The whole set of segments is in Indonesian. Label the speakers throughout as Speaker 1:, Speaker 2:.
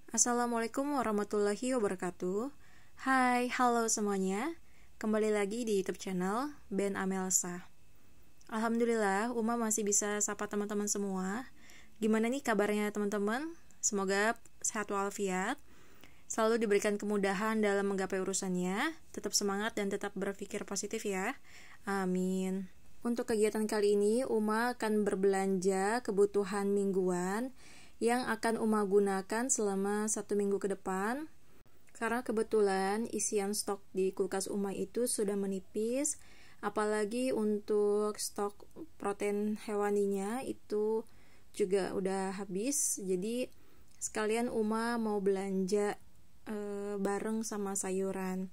Speaker 1: Assalamualaikum warahmatullahi wabarakatuh. Hai, halo semuanya. Kembali lagi di YouTube channel Ben Amelsa. Alhamdulillah, Uma masih bisa sapa teman-teman semua. Gimana nih kabarnya teman-teman? Semoga sehat walafiat, selalu diberikan kemudahan dalam menggapai urusannya, tetap semangat dan tetap berpikir positif ya. Amin. Untuk kegiatan kali ini, Uma akan berbelanja kebutuhan mingguan yang akan Uma gunakan selama 1 minggu ke depan. Karena kebetulan isian stok di kulkas Uma itu sudah menipis, apalagi untuk stok protein hewaninya itu juga udah habis. Jadi sekalian Uma mau belanja bareng sama sayuran.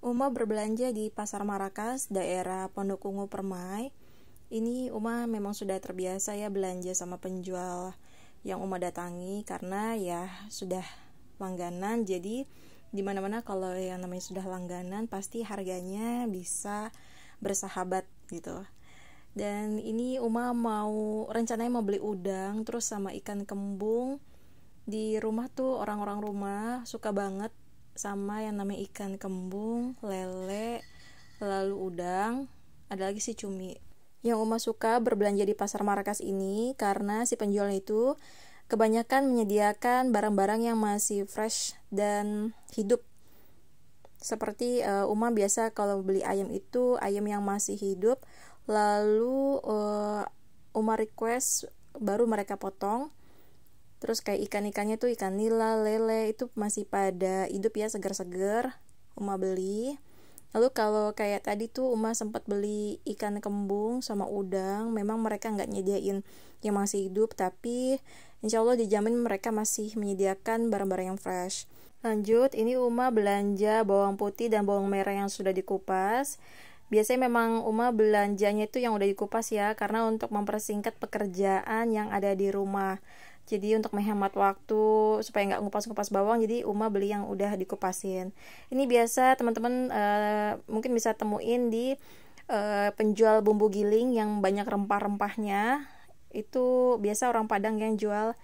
Speaker 1: Uma berbelanja di Pasar Marakas, daerah Pondok Ungu Permai. Ini Uma memang sudah terbiasa ya belanja sama penjual yang Uma datangi karena ya sudah langganan. Jadi dimana-mana kalau yang namanya sudah langganan pasti harganya bisa bersahabat gitu. Dan ini Uma rencananya mau beli udang terus sama ikan kembung. Di rumah tuh orang-orang rumah suka banget sama yang namanya ikan kembung, lele, lalu udang, ada lagi si cumi. Yang Uma suka berbelanja di Pasar Marakas ini karena si penjualnya itu kebanyakan menyediakan barang-barang yang masih fresh dan hidup. Seperti Uma biasa kalau beli ayam itu ayam yang masih hidup, lalu Uma request baru mereka potong. Terus kayak ikan-ikannya tuh ikan nila, lele itu masih pada hidup ya, segar-segar, Uma beli. Lalu kalau kayak tadi tuh Uma sempat beli ikan kembung sama udang, memang mereka nggak nyediain yang masih hidup, tapi insya Allah dijamin mereka masih menyediakan barang-barang yang fresh. Lanjut, ini Uma belanja bawang putih dan bawang merah yang sudah dikupas. Biasanya memang Uma belanjanya itu yang udah dikupas ya, karena untuk mempersingkat pekerjaan yang ada di rumah. Jadi untuk menghemat waktu supaya nggak ngupas-ngupas bawang, jadi Uma beli yang udah dikupasin. Ini biasa teman-teman mungkin bisa temuin di penjual bumbu giling yang banyak rempah-rempahnya. Itu biasa orang Padang yang jual.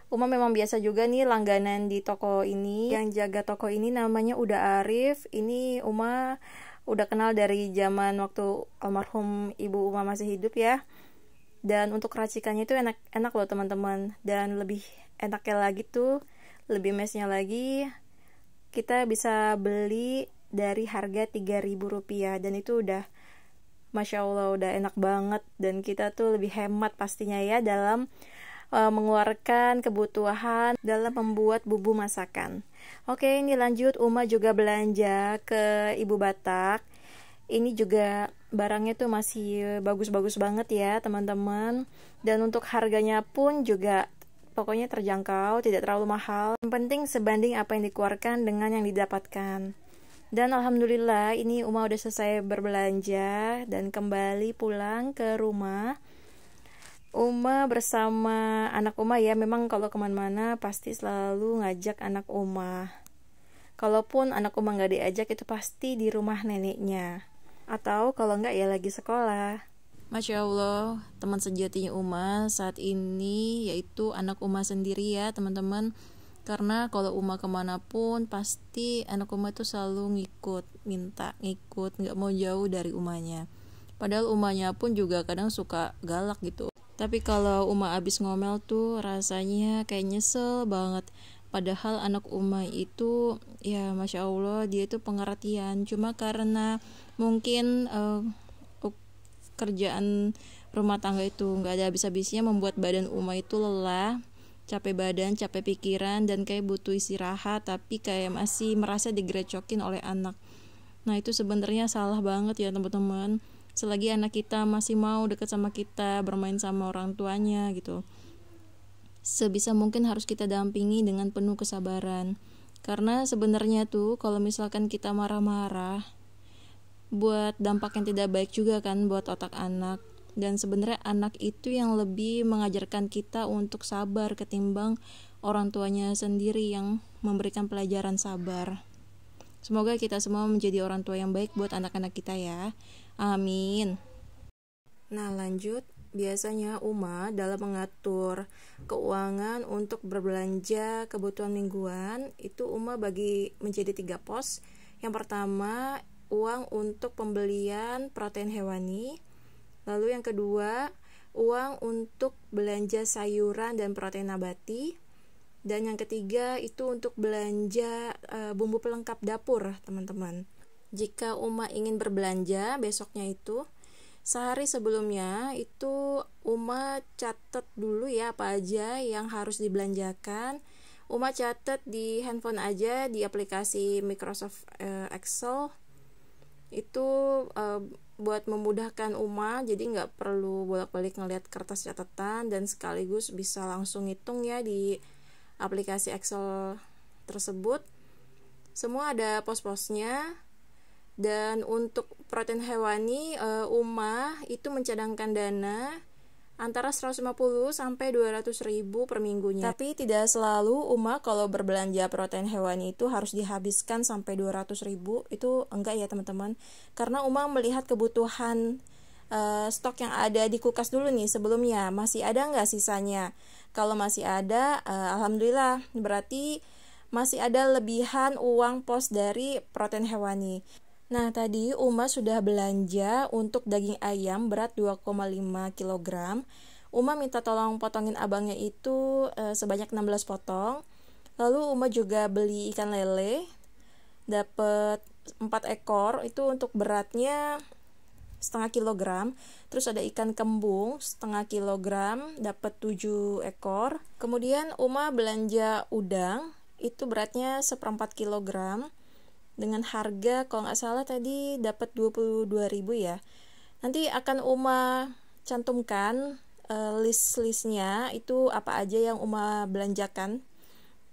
Speaker 1: Uma memang biasa juga nih langganan di toko ini. Yang jaga toko ini namanya Uda Arif. Ini Uma udah kenal dari zaman waktu almarhum ibu Uma masih hidup ya. Dan untuk racikannya itu enak loh teman-teman. Dan lebih enaknya lagi tuh, lebih mesnya lagi, kita bisa beli dari harga Rp3.000. Dan itu udah Masya Allah udah enak banget. Dan kita tuh lebih hemat pastinya ya dalam mengeluarkan kebutuhan dalam membuat bumbu masakan. Oke, ini lanjut, Uma juga belanja ke Ibu Batak. Ini juga barangnya tuh masih bagus-bagus banget ya teman-teman. Dan untuk harganya pun juga pokoknya terjangkau, tidak terlalu mahal. Yang penting sebanding apa yang dikeluarkan dengan yang didapatkan. Dan alhamdulillah ini Uma udah selesai berbelanja dan kembali pulang ke rumah. Uma bersama anak Uma ya, memang kalau kemana-mana pasti selalu ngajak anak Uma. Kalaupun anak Uma nggak diajak itu pasti di rumah neneknya. Atau kalau nggak ya lagi sekolah. Masya Allah, teman sejatinya Uma saat ini yaitu anak Uma sendiri ya teman-teman. Karena kalau Uma kemanapun pasti anak Uma itu selalu ngikut, nggak mau jauh dari Umanya. Padahal Umanya pun juga kadang suka galak gitu. Tapi kalau Uma abis ngomel tuh rasanya kayak nyesel banget. Padahal anak Uma itu ya Masya Allah dia itu pengertian. Cuma karena mungkin kerjaan rumah tangga itu nggak ada habis-habisnya membuat badan Uma itu lelah, capek badan, capek pikiran, dan kayak butuh istirahat, tapi kayak masih merasa digrecokin oleh anak. Nah itu sebenarnya salah banget ya teman-teman. Selagi anak kita masih mau deket sama kita, bermain sama orang tuanya gitu, sebisa mungkin harus kita dampingi dengan penuh kesabaran. Karena sebenarnya tuh kalau misalkan kita marah-marah, buat dampak yang tidak baik juga kan buat otak anak. Dan sebenarnya anak itu yang lebih mengajarkan kita untuk sabar ketimbang orang tuanya sendiri yang memberikan pelajaran sabar. Semoga kita semua menjadi orang tua yang baik buat anak-anak kita ya. Amin. Nah lanjut, Biasanya Uma dalam mengatur keuangan untuk berbelanja kebutuhan mingguan itu Uma bagi menjadi 3 pos. Yang pertama, uang untuk pembelian protein hewani. Lalu yang kedua, uang untuk belanja sayuran dan protein nabati. Dan yang ketiga itu untuk belanja bumbu pelengkap dapur, teman-teman. Jika Uma ingin berbelanja besoknya itu, sehari sebelumnya itu Uma catat dulu ya apa aja yang harus dibelanjakan. Uma catat di handphone aja, di aplikasi Microsoft Excel. Itu buat memudahkan Uma, jadi nggak perlu bolak-balik ngeliat kertas catatan dan sekaligus bisa langsung hitung ya di aplikasi Excel tersebut. Semua ada pos-posnya. Dan untuk protein hewani, Uma itu mencadangkan dana antara 150 sampai 200.000 per minggunya. Tapi tidak selalu Uma kalau berbelanja protein hewani itu harus dihabiskan sampai 200.000. Itu enggak ya teman-teman. Karena Uma melihat kebutuhan stok yang ada di kulkas dulu nih sebelumnya. Masih ada nggak sisanya? Kalau masih ada, alhamdulillah, berarti masih ada lebihan uang pos dari protein hewani. Nah, tadi Uma sudah belanja untuk daging ayam berat 2,5 kg. Uma minta tolong potongin abangnya itu sebanyak 16 potong. Lalu Uma juga beli ikan lele, dapat 4 ekor, itu untuk beratnya setengah kilogram. Terus ada ikan kembung setengah kilogram, dapat 7 ekor. Kemudian Uma belanja udang, itu beratnya 1/4 kilogram. Dengan harga kalau nggak salah tadi dapat 22.000 ya. Nanti akan Uma cantumkan list-listnya itu apa aja yang Uma belanjakan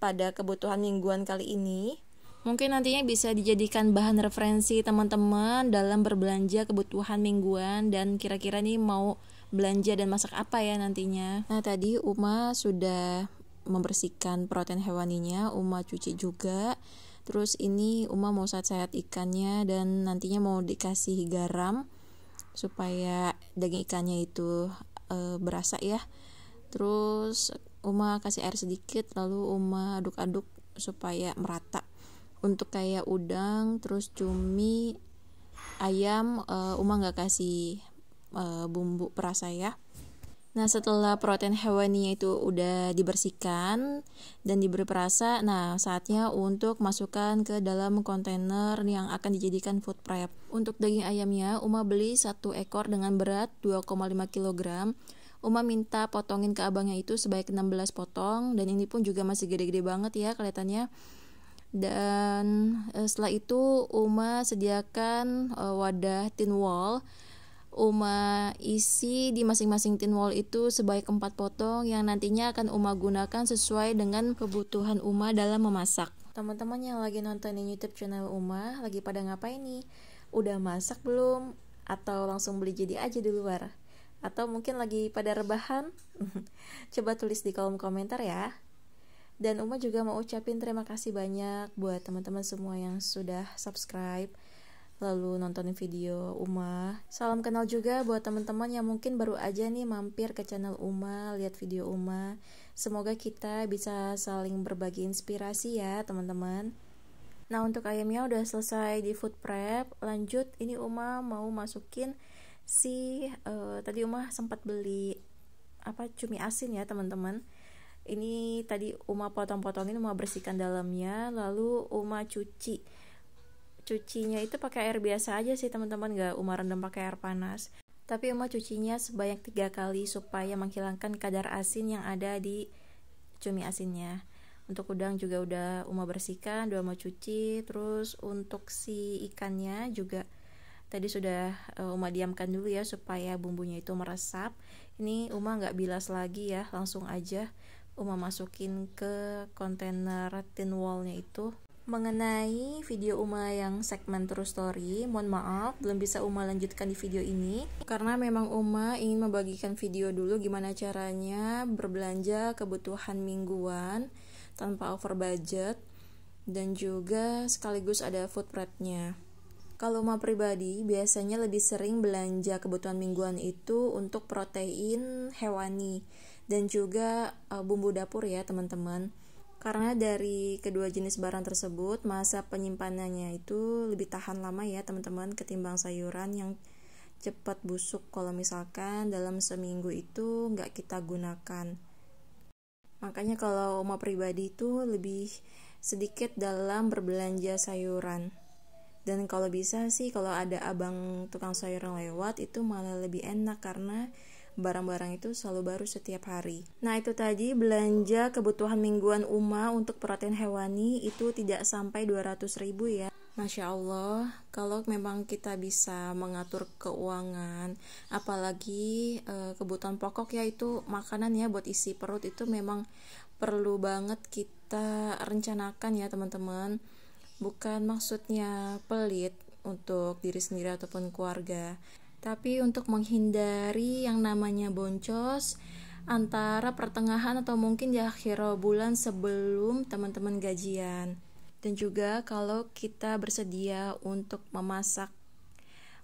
Speaker 1: pada kebutuhan mingguan kali ini. Mungkin nantinya bisa dijadikan bahan referensi teman-teman dalam berbelanja kebutuhan mingguan dan kira-kira nih mau belanja dan masak apa ya nantinya. Nah, tadi Uma sudah membersihkan protein hewaninya, Uma cuci juga. Terus ini Uma mau sayat-sayat ikannya dan nantinya mau dikasih garam supaya daging ikannya itu berasa ya. Terus Uma kasih air sedikit, lalu Uma aduk-aduk supaya merata. Untuk kayak udang, terus cumi, ayam, Uma nggak kasih bumbu perasa ya. Nah, setelah protein hewaninya itu udah dibersihkan dan diberi perasa, nah saatnya untuk masukkan ke dalam kontainer yang akan dijadikan food prep. Untuk daging ayamnya, Uma beli 1 ekor dengan berat 2,5 kg. Uma minta potongin ke abangnya itu sebanyak 16 potong, dan ini pun juga masih gede-gede banget ya kelihatannya. Dan setelah itu Uma sediakan wadah tin wall. Uma isi di masing-masing tin wall itu sebanyak 4 potong yang nantinya akan Uma gunakan sesuai dengan kebutuhan Uma dalam memasak. Teman-teman yang lagi nontonin YouTube channel Uma lagi pada ngapain nih? Udah masak belum? Atau langsung beli jadi aja di luar? Atau mungkin lagi pada rebahan? Coba tulis di kolom komentar ya. Dan Uma juga mau ucapin terima kasih banyak buat teman-teman semua yang sudah subscribe lalu nontonin video Uma. Salam kenal juga buat teman-teman yang mungkin baru aja nih mampir ke channel Uma, lihat video Uma. Semoga kita bisa saling berbagi inspirasi ya teman-teman. Nah, untuk ayamnya udah selesai di food prep. Lanjut, ini Uma mau masukin tadi Uma sempat beli cumi asin ya teman-teman. Ini tadi Uma potong-potongin, Uma bersihkan dalamnya, lalu Uma cuci. Cucinya itu pakai air biasa aja sih teman-teman, gak Uma rendam pakai air panas. Tapi Uma cucinya sebanyak 3 kali supaya menghilangkan kadar asin yang ada di cumi asinnya. Untuk udang juga udah Uma bersihkan, udah Uma cuci. Terus untuk si ikannya juga tadi sudah Uma diamkan dulu ya supaya bumbunya itu meresap. Ini Uma gak bilas lagi ya, langsung aja Uma masukin ke kontainer tin wallnya itu. Mengenai video Uma yang segmen True Story, mohon maaf belum bisa Uma lanjutkan di video ini karena memang Uma ingin membagikan video dulu gimana caranya berbelanja kebutuhan mingguan tanpa over budget dan juga sekaligus ada food prep-nya. Kalau Uma pribadi biasanya lebih sering belanja kebutuhan mingguan itu untuk protein hewani dan juga bumbu dapur ya teman-teman. Karena dari kedua jenis barang tersebut masa penyimpanannya itu lebih tahan lama ya teman-teman ketimbang sayuran yang cepat busuk kalau misalkan dalam seminggu itu nggak kita gunakan. Makanya kalau Uma pribadi itu lebih sedikit dalam berbelanja sayuran. Dan kalau bisa sih kalau ada abang tukang sayuran lewat itu malah lebih enak karena barang-barang itu selalu baru setiap hari. Nah itu tadi belanja kebutuhan mingguan Uma untuk protein hewani itu tidak sampai 200.000 ya. Masya Allah, kalau memang kita bisa mengatur keuangan, apalagi kebutuhan pokok yaitu makanan ya buat isi perut itu memang perlu banget kita rencanakan ya teman-teman. Bukan maksudnya pelit untuk diri sendiri ataupun keluarga, tapi untuk menghindari yang namanya boncos antara pertengahan atau mungkin di akhir bulan sebelum teman-teman gajian. Dan juga kalau kita bersedia untuk memasak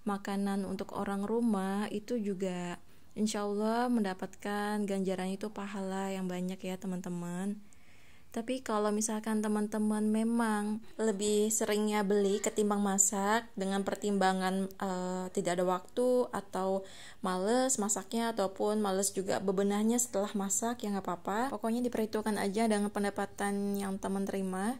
Speaker 1: makanan untuk orang rumah itu juga insya Allah mendapatkan ganjaran itu pahala yang banyak ya teman-teman. Tapi kalau misalkan teman-teman memang lebih seringnya beli ketimbang masak dengan pertimbangan tidak ada waktu atau males masaknya ataupun males juga bebenahnya setelah masak, ya nggak apa-apa. Pokoknya diperhitungkan aja dengan pendapatan yang teman terima.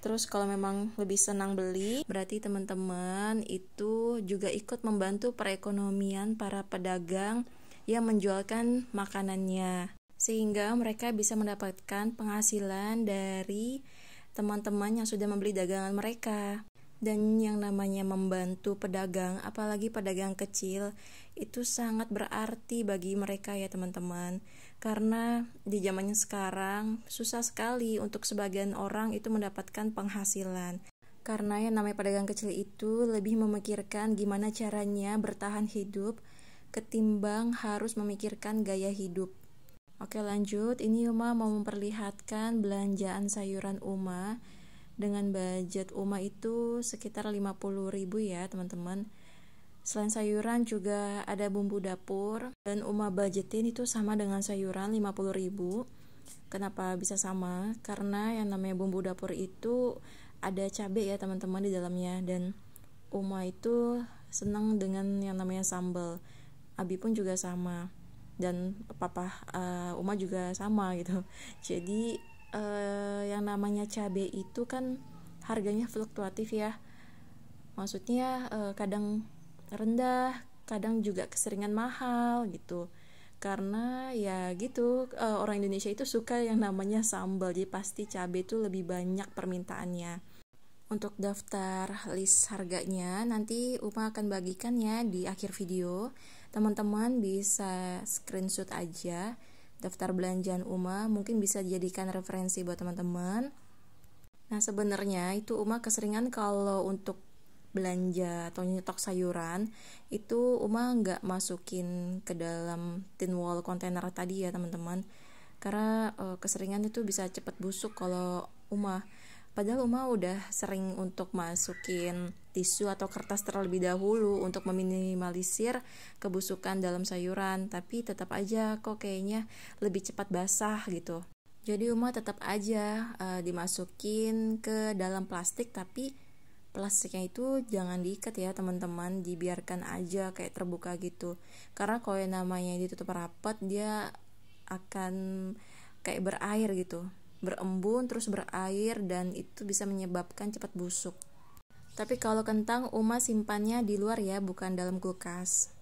Speaker 1: Terus kalau memang lebih senang beli, berarti teman-teman itu juga ikut membantu perekonomian para pedagang yang menjualkan makanannya, sehingga mereka bisa mendapatkan penghasilan dari teman-teman yang sudah membeli dagangan mereka. Dan yang namanya membantu pedagang, apalagi pedagang kecil, itu sangat berarti bagi mereka ya teman-teman. Karena di zamannya sekarang susah sekali untuk sebagian orang itu mendapatkan penghasilan. Karena yang namanya pedagang kecil itu lebih memikirkan gimana caranya bertahan hidup ketimbang harus memikirkan gaya hidup. Oke lanjut, ini Uma mau memperlihatkan belanjaan sayuran Uma. Dengan budget Uma itu sekitar 50.000 ya teman-teman. Selain sayuran juga ada bumbu dapur. Dan Uma budgetin itu sama dengan sayuran 50.000. Kenapa bisa sama? Karena yang namanya bumbu dapur itu ada cabai ya teman-teman di dalamnya. Dan Uma itu senang dengan yang namanya sambal. Abi pun juga sama. Dan papa Uma juga sama gitu. Jadi yang namanya cabai itu kan harganya fluktuatif ya. Maksudnya kadang rendah, kadang juga keseringan mahal gitu. Karena ya gitu, orang Indonesia itu suka yang namanya sambal. Jadi pasti cabai itu lebih banyak permintaannya. Untuk daftar list harganya nanti Uma akan bagikan ya di akhir video. Teman-teman bisa screenshot aja daftar belanjaan Uma, mungkin bisa dijadikan referensi buat teman-teman. Nah sebenarnya itu Uma keseringan kalau untuk belanja atau nyetok sayuran itu Uma nggak masukin ke dalam tin wall kontainer tadi ya teman-teman, karena keseringan itu bisa cepat busuk kalau Uma. Padahal Uma udah sering untuk masukin tisu atau kertas terlebih dahulu untuk meminimalisir kebusukan dalam sayuran, tapi tetap aja kok kayaknya lebih cepat basah gitu. Jadi Uma tetap aja dimasukin ke dalam plastik, tapi plastiknya itu jangan diikat ya teman-teman, dibiarkan aja kayak terbuka gitu. Karena kalau yang namanya ditutup rapat dia akan kayak berair gitu, berembun terus berair dan itu bisa menyebabkan cepat busuk. Tapi kalau kentang Uma simpannya di luar ya, bukan dalam kulkas.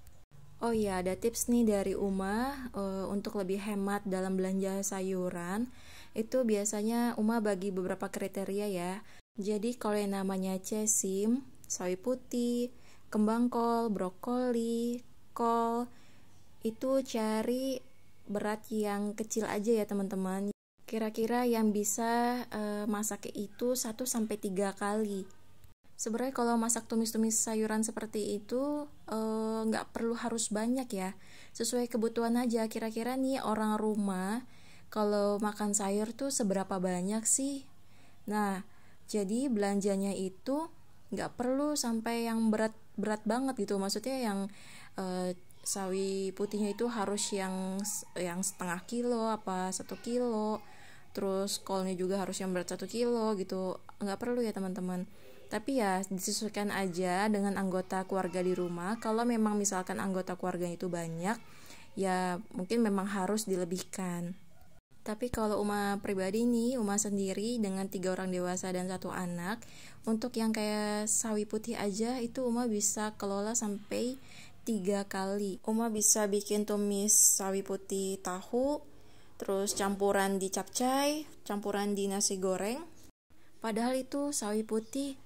Speaker 1: Oh iya, ada tips nih dari Uma untuk lebih hemat dalam belanja sayuran. Itu biasanya Uma bagi beberapa kriteria ya. Jadi kalau yang namanya cesim, sawi putih, kembang kol, brokoli, kol, itu cari berat yang kecil aja ya teman-teman. Kira-kira yang bisa masak itu 1-3 kali. Sebenarnya kalau masak tumis-tumis sayuran seperti itu nggak perlu harus banyak ya, sesuai kebutuhan aja. Kira-kira nih orang rumah kalau makan sayur tuh seberapa banyak sih? Nah, jadi belanjanya itu nggak perlu sampai yang berat banget gitu, maksudnya yang sawi putihnya itu harus yang setengah kilo apa 1 kilo, terus kolnya juga harus yang berat 1 kilo gitu, nggak perlu ya teman-teman. Tapi ya disesuaikan aja dengan anggota keluarga di rumah. Kalau memang misalkan anggota keluarga itu banyak, ya mungkin memang harus dilebihkan. Tapi kalau Uma pribadi nih, Uma sendiri dengan 3 orang dewasa dan 1 anak, untuk yang kayak sawi putih aja itu Uma bisa kelola sampai 3 kali. Uma bisa bikin tumis sawi putih tahu, terus campuran di capcay, campuran di nasi goreng. Padahal itu sawi putih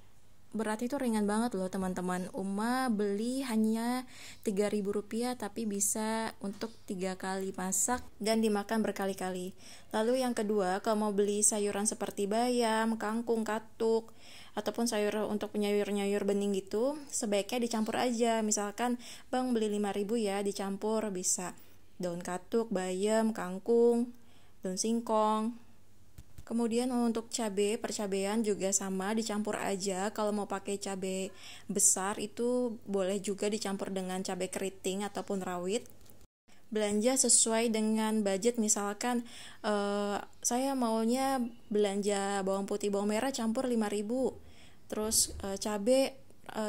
Speaker 1: beratnya itu ringan banget loh teman-teman. Uma beli hanya Rp3.000 tapi bisa untuk 3 kali masak dan dimakan berkali-kali. Lalu yang kedua, kalau mau beli sayuran seperti bayam, kangkung, katuk, ataupun sayur untuk penyayur-nyayur bening gitu, sebaiknya dicampur aja. Misalkan bang beli 5.000 ya, dicampur bisa daun katuk, bayam, kangkung, daun singkong. Kemudian untuk cabai, percabean juga sama, dicampur aja. Kalau mau pakai cabai besar itu boleh juga dicampur dengan cabai keriting ataupun rawit. Belanja sesuai dengan budget, misalkan saya maunya belanja bawang putih, bawang merah campur 5.000. Terus cabai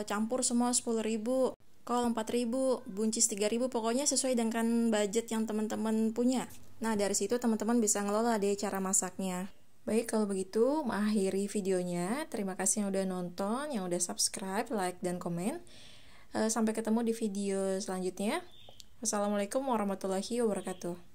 Speaker 1: campur semua 10.000. Kol 4.000, buncis 3.000, pokoknya sesuai dengan budget yang teman-teman punya. Nah, dari situ teman-teman bisa ngelola deh cara masaknya. Baik, kalau begitu mengakhiri videonya. Terima kasih yang udah nonton, yang udah subscribe, like, dan komen. Sampai ketemu di video selanjutnya. Wassalamualaikum warahmatullahi wabarakatuh.